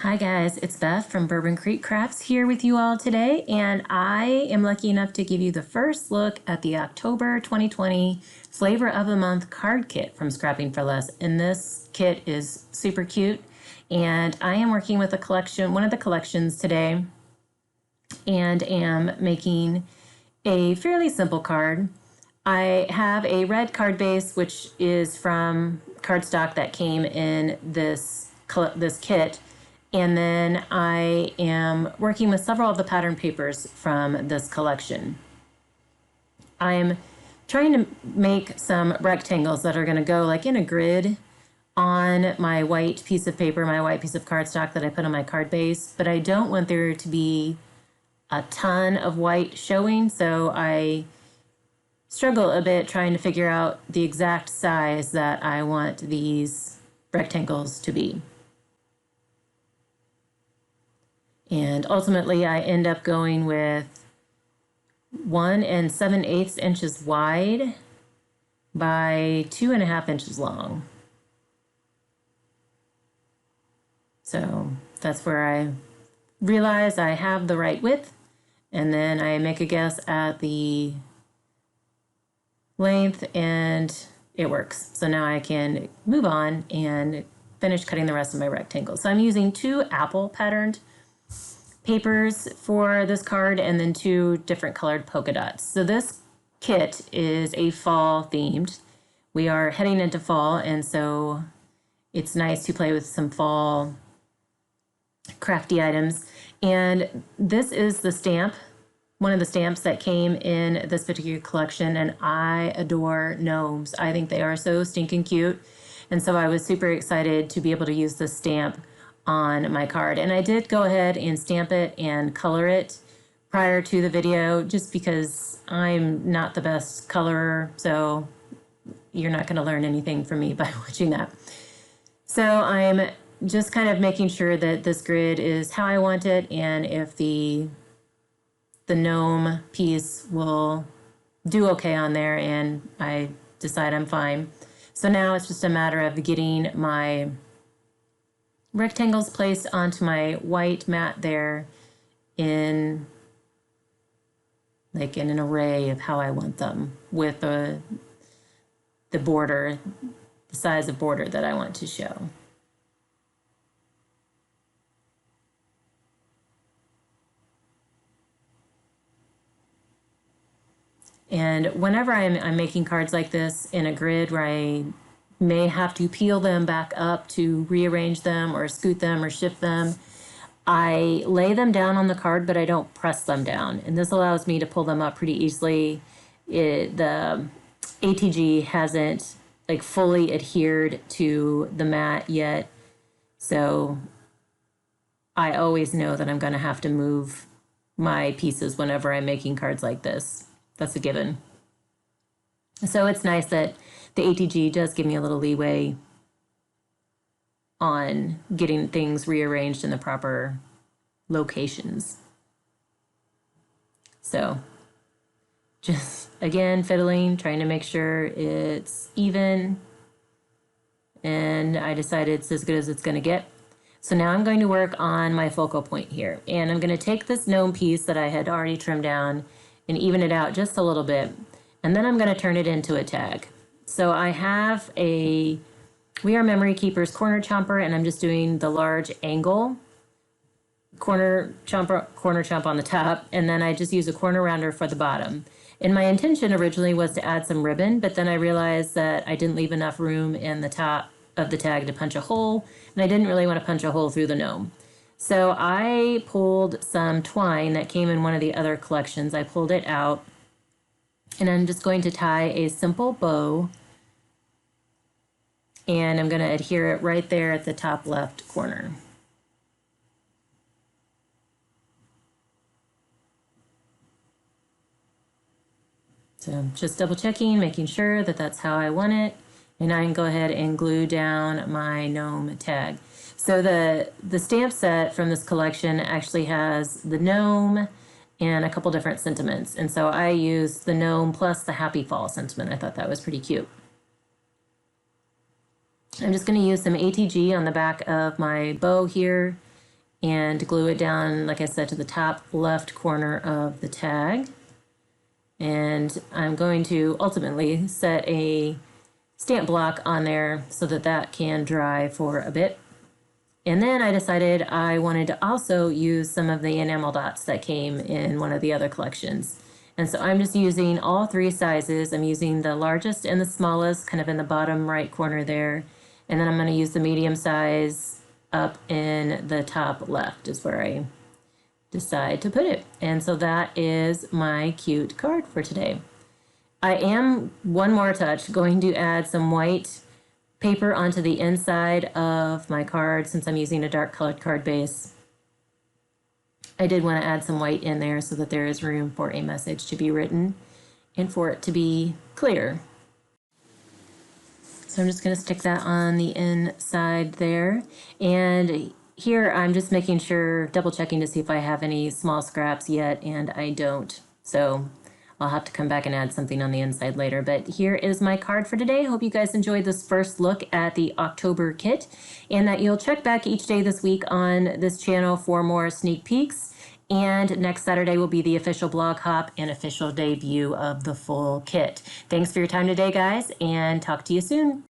Hi guys, it's Beth from Bourbon Creek Crafts here with you all today, and I am lucky enough to give you the first look at the October 2020 Flavor of the Month card kit from Scrapping for Less. And this kit is super cute, and I am working with one of the collections today, and am making a fairly simple card. I have a red card base, which is from cardstock that came in this kit. And then I am working with several of the pattern papers from this collection. I'm trying to make some rectangles that are going to go like in a grid on my white piece of paper, my white piece of cardstock that I put on my card base, but I don't want there to be a ton of white showing, so I struggle a bit trying to figure out the exact size that I want these rectangles to be. And ultimately, I end up going with 1 7/8 inches wide by 2.5 inches long. So that's where I realize I have the right width, and then I make a guess at the length, and it works. So now I can move on and finish cutting the rest of my rectangles. So I'm using 2 apple patterned papers for this card, and then 2 different colored polka dots. So this kit is a fall themed. We are heading into fall, and so it's nice to play with some fall crafty items. And this is the stamp, one of the stamps that came in this particular collection, and I adore gnomes. I think they are so stinking cute. And so I was super excited to be able to use this stamp on my card. And I did go ahead and stamp it and color it prior to the video, just because I'm not the best colorer, so you're not going to learn anything from me by watching that. So I'm just kind of making sure that this grid is how I want it, and if the gnome piece will do okay on there, and I decide I'm fine. So now it's just a matter of getting my rectangles placed onto my white mat there in an array of how I want them, with the border, the size of border that I want to show. And whenever I'm making cards like this in a grid where I may have to peel them back up to rearrange them or scoot them or shift them, I lay them down on the card, but I don't press them down. And this allows me to pull them up pretty easily. The ATG hasn't fully adhered to the mat yet, so I always know that I'm going to have to move my pieces whenever I'm making cards like this. That's a given. So it's nice that the ATG does give me a little leeway on getting things rearranged in the proper locations. So just, again, fiddling, trying to make sure it's even. And I decided it's as good as it's going to get. So now I'm going to work on my focal point here. And I'm going to take this gnome piece that I had already trimmed down and even it out just a little bit. And then I'm going to turn it into a tag. So I have a We Are Memory Keepers corner chomper, and I'm just doing the large angle corner chomp on the top, and then I just use a corner rounder for the bottom. And my intention originally was to add some ribbon, but then I realized that I didn't leave enough room in the top of the tag to punch a hole, and I didn't really want to punch a hole through the gnome. So I pulled some twine that came in one of the other collections. I pulled it out, and I'm just going to tie a simple bow, and I'm going to adhere it right there at the top left corner. So just double checking, making sure that that's how I want it. And I can go ahead and glue down my gnome tag. So the stamp set from this collection actually has the gnome and a couple different sentiments. And so I used the gnome plus the happy fall sentiment. I thought that was pretty cute. I'm just going to use some ATG on the back of my bow here and glue it down, like I said, to the top left corner of the tag. And I'm going to ultimately set a stamp block on there so that that can dry for a bit. And then I decided I wanted to also use some of the enamel dots that came in one of the other collections. And so I'm just using all three sizes. I'm using the largest and the smallest kind of in the bottom right corner there. And then I'm going to use the medium size up in the top left is where I decide to put it. And so that is my cute card for today. I am, one more touch, going to add some white paper onto the inside of my card since I'm using a dark colored card base. I did want to add some white in there so that there is room for a message to be written and for it to be clear. So I'm just going to stick that on the inside there. And here I'm just making sure, double checking to see if I have any small scraps yet, and I don't. So I'll have to come back and add something on the inside later. But here is my card for today. Hope you guys enjoyed this first look at the October kit, and that you'll check back each day this week on this channel for more sneak peeks. And next Saturday will be the official blog hop and official debut of the full kit. Thanks for your time today, guys, and talk to you soon.